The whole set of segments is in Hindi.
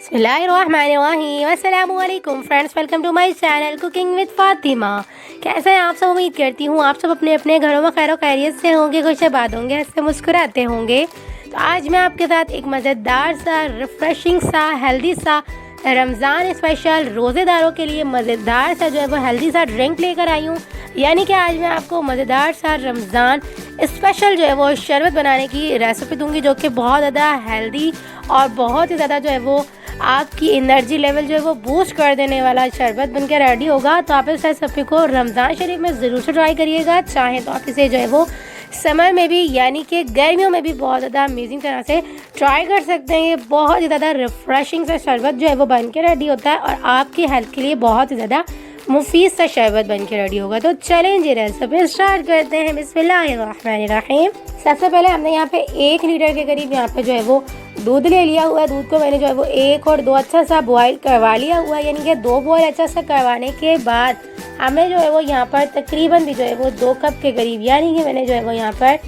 बिस्मिल्लाहिर्रहमानिर्रहीम अस्सलामु अलैकुम friends, welcome to my channel cooking with Fatima. कैसे हैं आप सब? उम्मीद करती हूँ आप सब अपने अपने घरों में खैर खैरियत से होंगे, खुशबाद होंगे, हंसते मुस्कुराते होंगे। तो आज मैं आपके साथ एक मज़ेदार सा, रिफ्रेशिंग सा, हेल्दी सा, रमज़ान स्पेशल रोज़ेदारों के लिए मज़ेदार सा जो है वो हेल्दी सा ड्रिंक लेकर आई हूँ। यानी कि आज मैं आपको मज़ेदार सा रमज़ान स्पेशल जो है वो शरबत बनाने की रेसिपी दूंगी, जो कि बहुत ज़्यादा हेल्दी और बहुत ही ज़्यादा जो है वो आपकी एनर्जी लेवल जो है वो बूस्ट कर देने वाला शरबत बनकर रेडी होगा। तो आप इस रेसिपी को रमज़ान शरीफ में ज़रूर से ट्राई करिएगा। चाहें तो आप इसे जो है वो समर में भी यानी कि गर्मियों में भी बहुत ज़्यादा अमेजिंग तरह से ट्राई कर सकते हैं। ये बहुत ही ज़्यादा रिफ्रेशिंग सा शरबत जो है वो बन के रेडी होता है और आपकी हेल्थ के लिए बहुत ही ज़्यादा मुफीद सा शरबत बन के रेडी होगा। तो चलें जी रेसिपी स्टार्ट करते हैं। बिस्मिल्लाहिर्रहमानिर्रहीम। सबसे पहले हमने यहाँ पे 1 लीटर के करीब यहाँ पे जो है वो दूध ले लिया हुआ है। दूध को मैंने जो है वो 1 और 2 अच्छा सा बॉईल करवा लिया हुआ है, यानी कि 2 बॉईल अच्छा सा करवाने के बाद हमें जो है वो यहाँ पर तकरीबन भी जो है वो 2 कप के करीब, यानी कि मैंने जो है वो यहाँ पर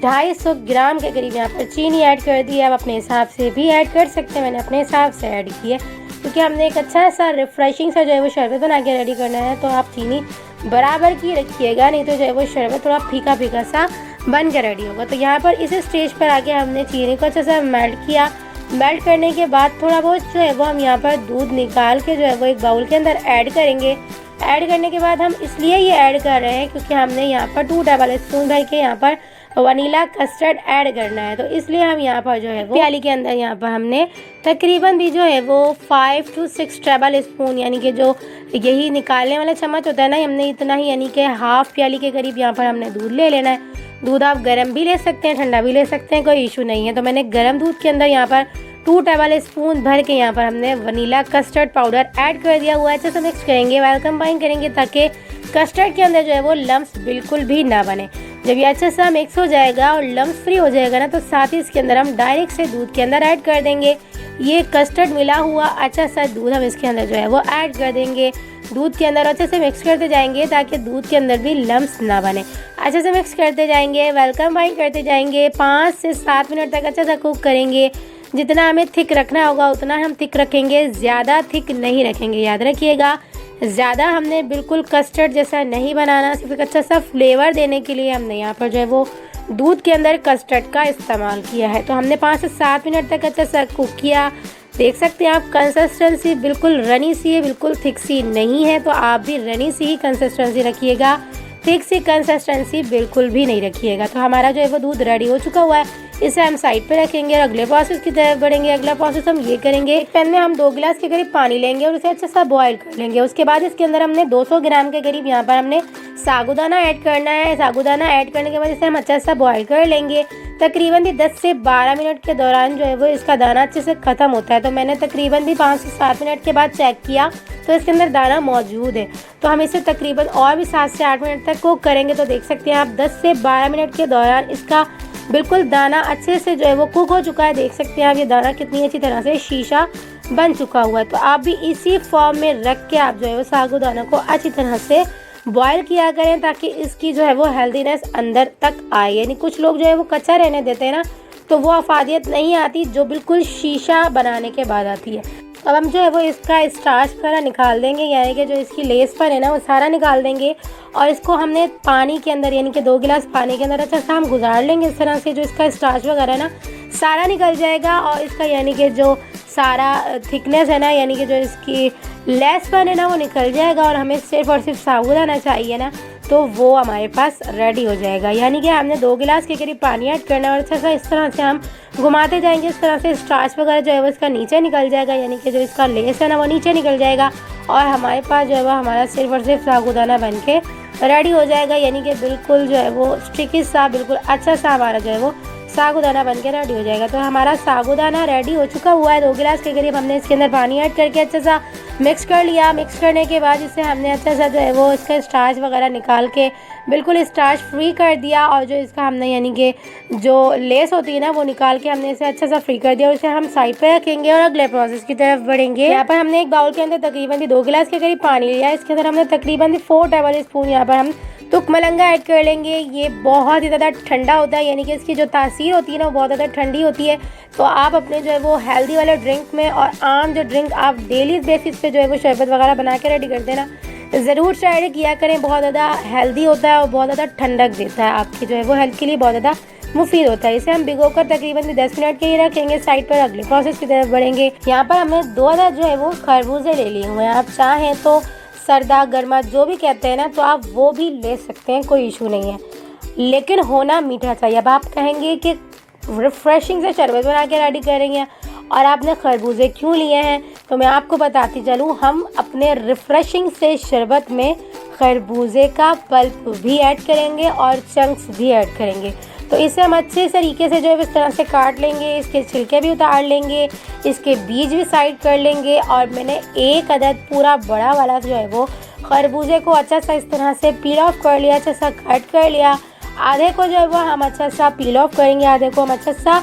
250 ग्राम के करीब यहाँ पर चीनी ऐड कर दी है। आप अपने हिसाब से भी ऐड कर सकते हैं, मैंने अपने हिसाब से ऐड की है क्योंकि हमने एक अच्छा सा रिफ्रेशिंग सा जो है वो शरबत बना के रेडी करना है। तो आप चीनी बराबर की रखिएगा, नहीं तो जो है वो शरबत थोड़ा फीका फीका सा बन के रेडी होगा। तो यहाँ पर इस स्टेज पर आके हमने चीनी को अच्छा सा मेल्ट किया। मेल्ट करने के बाद थोड़ा बहुत जो है वो हम यहाँ पर दूध निकाल के जो है वो एक बाउल के अंदर ऐड करेंगे। ऐड करने के बाद हम इसलिए ये ऐड कर रहे हैं क्योंकि हमने यहाँ पर 2 टेबल स्पून भर के यहाँ पर वनीला कस्टर्ड ऐड करना है। तो इसलिए हम यहाँ पर जो है वो प्याली के अंदर यहाँ पर हमने तकरीबन भी जो है वो 5 से 6 टेबल स्पून, यानी कि जो यही निकालने वाला चम्मच होता है ना, हमने इतना ही यानी कि हाफ प्याली के करीब यहाँ पर हमने दूध ले लेना है। दूध आप गर्म भी ले सकते हैं, ठंडा भी ले सकते हैं, कोई इशू नहीं है। तो मैंने गर्म दूध के अंदर यहाँ पर 2 टेबल स्पून भर के यहाँ पर हमने वनीला कस्टर्ड पाउडर ऐड कर दिया हुआ है। अच्छे से मिक्स करेंगे, वेल कंबाइन करेंगे ताकि कस्टर्ड के अंदर जो है वो लम्स बिल्कुल भी ना बने। जब ये अच्छे से मिक्स हो जाएगा और लम्स फ्री हो जाएगा ना, तो साथ ही इसके अंदर हम डायरेक्ट से दूध के अंदर ऐड कर देंगे। ये कस्टर्ड मिला हुआ अच्छा सा दूध हम इसके अंदर जो है वो ऐड कर देंगे। दूध के अंदर अच्छे से मिक्स करते जाएंगे ताकि दूध के अंदर भी लम्स ना बने। अच्छे से मिक्स करते जाएंगे, वेलकम बाइंड करते जाएंगे। 5 से 7 मिनट तक अच्छा सा कुक करेंगे। जितना हमें थिक रखना होगा उतना हम थिक रखेंगे, ज़्यादा थिक नहीं रखेंगे, याद रखिएगा। ज़्यादा हमने बिल्कुल कस्टर्ड जैसा नहीं बनाना, सिर्फ एक अच्छा सा फ्लेवर देने के लिए हमने यहाँ पर जो है वो दूध के अंदर कस्टर्ड का इस्तेमाल किया है। तो हमने 5 से 7 मिनट तक अच्छा सा कुक किया। देख सकते हैं आप कंसिस्टेंसी बिल्कुल रनी सी है, बिल्कुल थिक सी नहीं है। तो आप भी रनी सी ही कंसिस्टेंसी रखिएगा, थिक सी कंसिस्टेंसी बिल्कुल भी नहीं रखिएगा। तो हमारा जो है वो दूध रेडी हो चुका हुआ है। इसे हम साइड पे रखेंगे और अगले प्रोसेस की तरफ बढ़ेंगे। अगला प्रोसेस हम ये करेंगे, एक पैन में हम 2 गिलास के करीब पानी लेंगे और उसे अच्छा सा बॉईल कर लेंगे। उसके बाद इसके अंदर हमने 200 ग्राम के करीब यहाँ पर हमने साबूदाना ऐड करना है। साबूदाना ऐड करने के बाद इसे हम अच्छा सा बॉईल कर लेंगे। तकरीबन भी 10 से 12 मिनट के दौरान जो है वो इसका दाना अच्छे से ख़त्म होता है। तो मैंने तकरीबन भी 5 से 7 मिनट के बाद चेक किया तो इसके अंदर दाना मौजूद है। तो हम इसे तकरीबन और भी 7 से 8 मिनट तक कुक करेंगे। तो देख सकते हैं आप 10 से 12 मिनट के दौरान इसका बिल्कुल दाना अच्छे से जो है वो कुक हो चुका है। देख सकते हैं आप ये दाना कितनी अच्छी तरह से शीशा बन चुका हुआ है। तो आप भी इसी फॉर्म में रख के आप जो है वो साबूदाना को अच्छी तरह से बॉयल किया करें ताकि इसकी जो है वो हेल्दीनेस अंदर तक आए। यानी कुछ लोग जो है वो कच्चा रहने देते हैं ना, तो वो अफादियत नहीं आती जो बिल्कुल शीशा बनाने के बाद आती है। अब हम जो है वो इसका स्टार्च वगैरह निकाल देंगे, यानी कि जो इसकी लेस पर है ना वो सारा निकाल देंगे। और इसको हमने पानी के अंदर, यानी कि 2 गिलास पानी के अंदर अच्छा सा हम गुजार लेंगे। इस तरह से जो इसका स्टार्च वगैरह है ना सारा निकल जाएगा और इसका यानी कि जो सारा थिकनेस है ना, यानी कि जो इसकी लेस पर है ना वो निकल जाएगा। और हमें सिर्फ और सिर्फ साबूदाना चाहिए ना, तो वो हमारे पास रेडी हो जाएगा। यानी कि हमने 2 गिलास के करीब पानी ऐड करना है और अच्छा सा इस तरह से हम घुमाते जाएंगे। इस तरह से स्टार्च वगैरह जो है वो इसका नीचे निकल जाएगा, यानी कि जो इसका लेस है ना वो नीचे निकल जाएगा और हमारे पास जो है वो हमारा सिर्फ और सिर्फ साबूदाना बन के रेडी हो जाएगा। यानी कि बिल्कुल जो है वो स्टिकी सा, बिल्कुल अच्छा सा हमारा जो है वो साबूदाना बन के रेडी हो जाएगा। तो हमारा साबूदाना रेडी हो चुका हुआ है। 2 गिलास के करीब हमने इसके अंदर पानी ऐड करके अच्छा सा मिक्स कर लिया। मिक्स करने के बाद इसे हमने अच्छा सा जो है वो इसका स्टार्च वगैरह निकाल के बिल्कुल स्टार्च फ्री कर दिया। और जो इसका हमने यानी कि जो लेस होती है ना वो निकाल के हमने इसे अच्छा सा फ्री कर दिया और इसे हम साइड पे रखेंगे और अगले प्रोसेस की तरफ बढ़ेंगे। यहाँ पर हमने एक बाउल के अंदर तकरीबन 2 गिलास के करीब पानी लिया। इसके अंदर हमने तकरीबन 4 टेबल स्पून यहाँ पर हम तुक मलंगा ऐड कर लेंगे। ये बहुत ही ज़्यादा ठंडा होता है, यानी कि इसकी जो तासीर होती है ना वो बहुत ज़्यादा ठंडी होती है। तो आप अपने जो है वो हेल्दी वाले ड्रिंक में और आम जो ड्रिंक आप डेली बेसिस पे जो है वो शरबत वगैरह बना के रेडी कर देना, ज़रूर ट्राई किया करें। बहुत ज़्यादा हेल्दी होता है और बहुत ज़्यादा ठंडक देता है, आपकी जो है वो हेल्थ के लिए बहुत ज़्यादा मुफीद होता है। इसे हम भिगोकर तकरीबन 10 मिनट के लिए रखेंगे साइड पर। अगले प्रोसेस की तरफ बढ़ेंगे। यहाँ पर हमने 2 अदद जो है वो खरबूजे ले लिए हुए हैं। आप चाहें तो सरदा गर्मा जो भी कहते हैं ना, तो आप वो भी ले सकते हैं, कोई इशू नहीं है, लेकिन होना मीठा चाहिए। अब आप कहेंगे कि रिफ्रेशिंग से शरबत बना के रेडी करेंगे और आपने खरबूजे क्यों लिए हैं, तो मैं आपको बताती चलूँ। हम अपने रिफ्रेशिंग से शरबत में खरबूजे का पल्प भी ऐड करेंगे और चंक्स भी ऐड करेंगे। तो इसे हम अच्छे तरीके से जो है इस तरह से काट लेंगे, इसके छिलके भी उतार लेंगे, इसके बीज भी साइड कर लेंगे। और मैंने 1 अदद पूरा बड़ा वाला जो है वो खरबूजे को अच्छा सा इस तरह से पील ऑफ कर लिया, अच्छा सा कट कर लिया। आधे को जो है वो हम अच्छा सा पील ऑफ करेंगे, आधे को हम अच्छा सा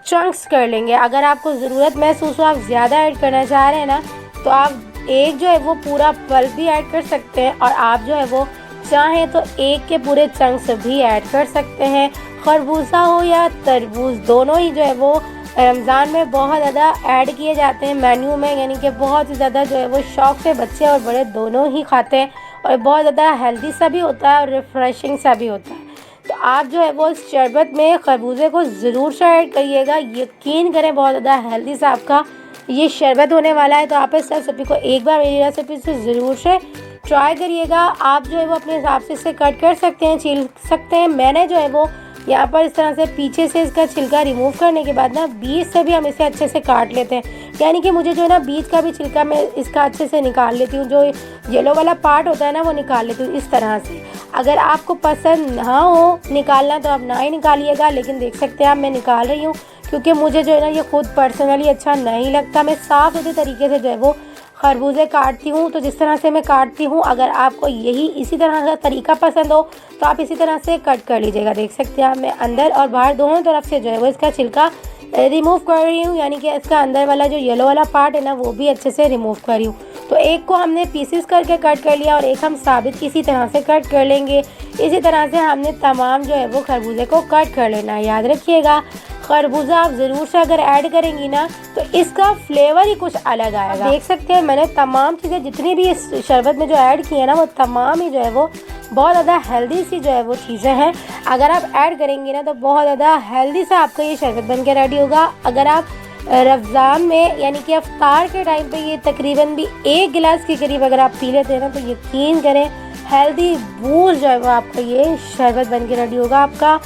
चंक्स कर लेंगे। अगर आपको ज़रूरत महसूस हो, आप ज़्यादा ऐड करना चाह रहे हैं ना, तो आप एक जो है वो पूरा पल्प भी ऐड कर सकते हैं और आप जो है वो चाहें तो एक के पूरे चंक्स भी ऐड कर सकते हैं। खरबूजा हो या तरबूज, दोनों ही जो है वो रमज़ान में बहुत ज़्यादा ऐड किए जाते हैं मेन्यू में, यानी कि बहुत ही ज़्यादा जो है वो शौक़ से बच्चे और बड़े दोनों ही खाते हैं और बहुत ज़्यादा हेल्दी सा भी होता है और रिफ़्रेशिंग सा भी होता है। तो आप जो है वो इस शरबत में खरबूजे को ज़रूर से ऐड करिएगा। यकीन करें बहुत ज़्यादा हेल्दी सा आपका ये शरबत होने वाला है। तो आप इस रेसिपी को एक बार मेरी रेसिपी से ज़रूर से ट्राई करिएगा। आप जो है वो अपने हिसाब से इसे कट कर सकते हैं, छील सकते हैं। मैंने जो है वो यहाँ पर इस तरह से पीछे से इसका छिलका रिमूव करने के बाद ना बीज से भी हम इसे अच्छे से काट लेते हैं, यानी कि मुझे जो है ना बीज का भी छिलका मैं इसका अच्छे से निकाल लेती हूँ। जो येलो वाला पार्ट होता है ना वो निकाल लेती हूँ इस तरह से। अगर आपको पसंद ना हो निकालना तो आप ना ही निकालिएगा, लेकिन देख सकते हैं आप मैं निकाल रही हूँ क्योंकि मुझे जो है ना ये खुद पर्सनली अच्छा नहीं लगता। मैं साफ़ सुथरे तरीके से जो है वो खरबूजे काटती हूँ। तो जिस तरह से मैं काटती हूँ, अगर आपको यही इसी तरह का तरीका पसंद हो तो आप इसी तरह से कट कर लीजिएगा। देख सकते हैं आप मैं अंदर और बाहर दोनों तरफ से जो है वो इसका छिलका रिमूव कर रही हूँ, यानी कि इसका अंदर वाला जो येलो वाला पार्ट है ना वो भी अच्छे से रिमूव कर रही हूँ। तो एक को हमने पीसेस करके कट कर लिया और एक हम साबित इसी तरह से कट कर लेंगे। इसी तरह से हमने तमाम जो है वो खरबूजे को कट कर लेना है। याद रखिएगा खरबूजा आप ज़रूर से अगर ऐड करेंगी ना तो इसका फ्लेवर ही कुछ अलग आएगा। देख सकते हैं मैंने तमाम चीज़ें जितनी भी इस शरबत में जो ऐड की है ना वो तमाम ही जो है वो बहुत ज़्यादा हेल्दी सी जो है वो चीज़ें हैं। अगर आप ऐड करेंगी ना तो बहुत ज़्यादा हेल्दी सा आपका ये शरबत बन के रेडी होगा। अगर आप रमज़ान में यानी कि अफ्तार के टाइम पे ये तकरीबन भी 1 गिलास के करीब अगर आप पी लेते हैं ना तो यकीन करें हेल्दी बूस्ट जो है वो आपका ये शरबत बन के रेडी होगा। आपका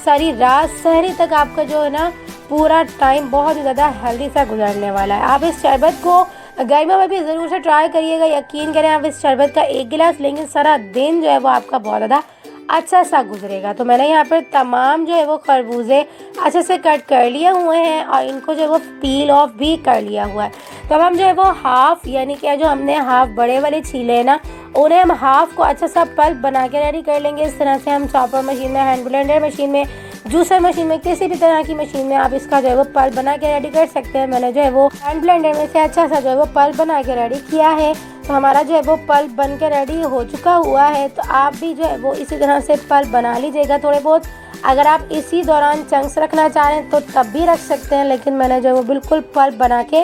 सारी रात सहरी तक आपका जो है ना पूरा टाइम बहुत ही ज़्यादा हेल्दी सा गुजरने वाला है। आप इस शरबत को गर्मियों में भी ज़रूर से ट्राई करिएगा। यकीन करें आप इस शरबत का 1 गिलास लेंगे सारा दिन जो है वो आपका बहुत ज़्यादा अच्छा सा गुजरेगा। तो मैंने यहाँ पर तमाम जो है वो खरबूजे अच्छे से कट कर लिए हुए हैं और इनको जो है वो पील ऑफ भी कर लिया हुआ है। तो अब हम जो है वो हाफ़ यानी कि जो हमने हाफ़ बड़े वाले छीले हैं ना उन्हें हम हाफ़ को अच्छा सा पल्प बना के रेडी कर लेंगे। इस तरह से हम चॉपर मशीन में, हैंड ब्लेंडर मशीन में, जूसर मशीन में, किसी भी तरह की मशीन में आप इसका जो है वो पल्प बना के रेडी कर सकते हैं। मैंने जो है वो हैंड ब्लेंडर में से अच्छा सा जो है वो पल्प बना के रेडी किया है। तो हमारा जो है वो पल्प बन के रेडी हो चुका हुआ है। तो आप भी जो है वो इसी तरह से पल्प बना लीजिएगा थोड़े बहुत। अगर आप इसी दौरान चंक्स रखना चाह रहे हैं तो तब भी रख सकते हैं, लेकिन मैंने जो है वो बिल्कुल पल्प बना के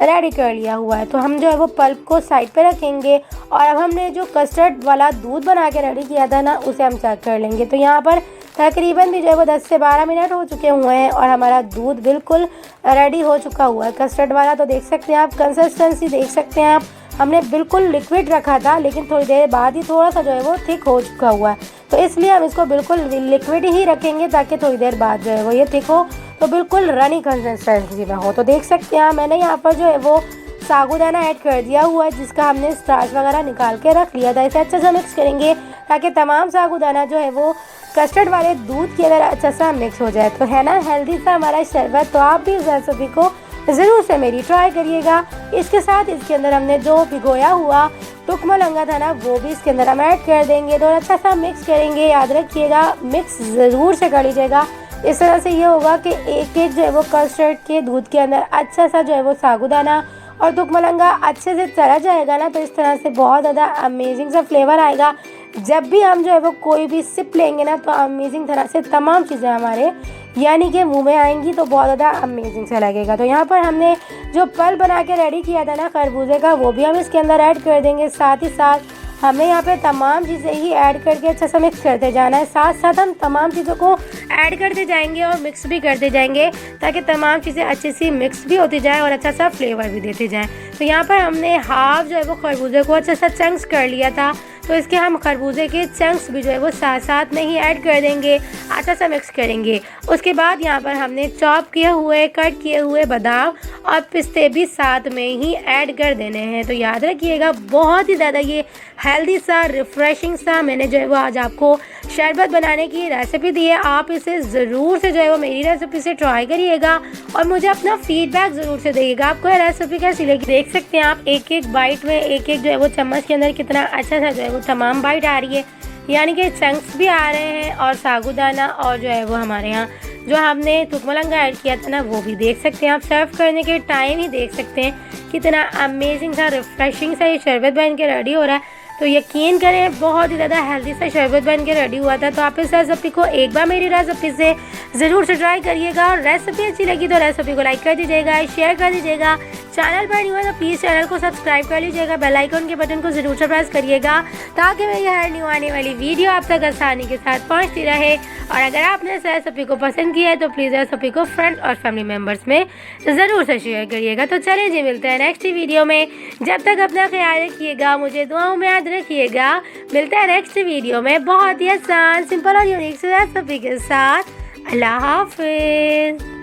रेडी कर लिया हुआ है। तो हम जो है वो पल्प को साइड पे रखेंगे और अब हमने जो कस्टर्ड वाला दूध बना के रेडी किया था ना उसे हम चेक कर लेंगे। तो यहाँ पर तकरीबन भी जो है वो 10 से 12 मिनट हो चुके हुए हैं और हमारा दूध बिल्कुल रेडी हो चुका हुआ है कस्टर्ड वाला। तो देख सकते हैं आप कंसिस्टेंसी देख सकते हैं आप, हमने बिल्कुल लिक्विड रखा था लेकिन थोड़ी देर बाद ही थोड़ा सा जो है वो थिक हो चुका हुआ है। तो इसलिए हम इसको बिल्कुल लिक्विड ही रखेंगे ताकि थोड़ी देर बाद जो है वो ये थिक हो तो बिल्कुल रनी कंसिस्टेंसी में हो। तो देख सकते हैं मैंने यहाँ पर जो है वो साबूदाना ऐड कर दिया हुआ है जिसका हमने स्टार्च वगैरह निकाल के रख लिया था। इसे अच्छे से मिक्स करेंगे ताकि तमाम साबूदाना जो है वो कस्टर्ड वाले दूध के अंदर अच्छा सा मिक्स हो जाए। तो है ना हेल्दी सा हमारा शरबत। तो आप भी इस रेसिपी को ज़रूर से मेरी ट्राई करिएगा। इसके साथ इसके अंदर हमने जो भिगोया हुआ तुक मलंगा था ना वो भी इसके अंदर हम ऐड कर देंगे। तो अच्छा सा मिक्स करेंगे। याद रखिएगा मिक्स ज़रूर से कर लीजिएगा। इस तरह से ये होगा कि एक एक जो है वो कस्टर्ड के दूध के अंदर अच्छा सा जो है वो साबूदाना और तुक मलंगा अच्छे से चला जाएगा ना तो इस तरह से बहुत ज़्यादा अमेजिंग सा फ्लेवर आएगा। जब भी हम जो है वो कोई भी सिप लेंगे ना तो अमेजिंग तरह से तमाम चीज़ें हमारे यानी कि मुंह में आएंगी, तो बहुत ज़्यादा अमेजिंग सा लगेगा। तो यहाँ पर हमने जो पल बना के रेडी किया था ना खरबूजे का, वो भी हम इसके अंदर ऐड कर देंगे। साथ ही साथ हमें यहाँ पे तमाम चीज़ें ही ऐड करके अच्छा सा मिक्स करते जाना है। साथ साथ हम तमाम चीज़ों को ऐड करते जाएंगे और मिक्स भी करते जाएंगे, ताकि तमाम चीज़ें अच्छी सी मिक्स भी होती जाए और अच्छा सा फ्लेवर भी देते जाएं। तो यहाँ पर हमने हाफ जो है वो खरबूजे को अच्छा सा चंक्स कर लिया था, तो इसके हम खरबूजे के चंक्स भी जो है वो साथ साथ में ही ऐड कर देंगे, अच्छा सा मिक्स करेंगे। उसके बाद यहाँ पर हमने चॉप किए हुए कट किए हुए बादाम और पिस्ते भी साथ में ही ऐड कर देने हैं। तो याद रखिएगा, बहुत ही ज़्यादा ये हेल्दी सा रिफ़्रेशिंग सा मैंने जो है वो आज आपको शरबत बनाने की रेसिपी दी है। आप इसे ज़रूर से जो है वो मेरी रेसिपी से ट्राई करिएगा और मुझे अपना फीडबैक ज़रूर से दीजिएगा आपको ये रेसिपी कैसी लगी। देख सकते हैं आप एक एक बाइट में एक एक जो है वो चम्मच के अंदर कितना अच्छा सा जो है वो तमाम बाइट आ रही है, यानी कि चंक्स भी आ रहे हैं और साबूदाना और जो है वो हमारे यहाँ जो हमने तुकमलंगा ऐड किया था ना वो भी देख सकते हैं। आप सर्व करने के टाइम ही देख सकते हैं कितना अमेजिंग सा रिफ्रेशिंग सा ये शरबत बन के रेडी हो रहा है। तो यकीन करें बहुत ही ज़्यादा हेल्दी सा शरबत बन के रेडी हुआ था। तो आप इस रेसिपी को एक बार मेरी रेसिपी से ज़रूर से ट्राई करिएगा और रेसिपी अच्छी लगी तो रेसिपी को लाइक कर दीजिएगा, शेयर कर दीजिएगा। चैनल पर न्यू है तो प्लीज़ चैनल को सब्सक्राइब कर लीजिएगा, बेल आइकन के बटन को ज़रूर से प्रेस करिएगा, ताकि मेरी हर न्यू आने वाली वीडियो आप तक आसानी के साथ पहुंचती रहे। और अगर आपने इस रेसिपी को पसंद किया है तो प्लीज़ रेसिपी को फ्रेंड्स और फैमिली मेम्बर्स में ज़रूर से शेयर करिएगा। तो चलिए जी, मिलते हैं नेक्स्ट वीडियो में। जब तक अपना ख्याल रखिएगा, मुझे दुआओं में याद रखिएगा। मिलते हैं नेक्स्ट वीडियो में बहुत ही आसान, सिंपल और यूनिक से रेसिपी के साथ। अल्लाह हाफिज़।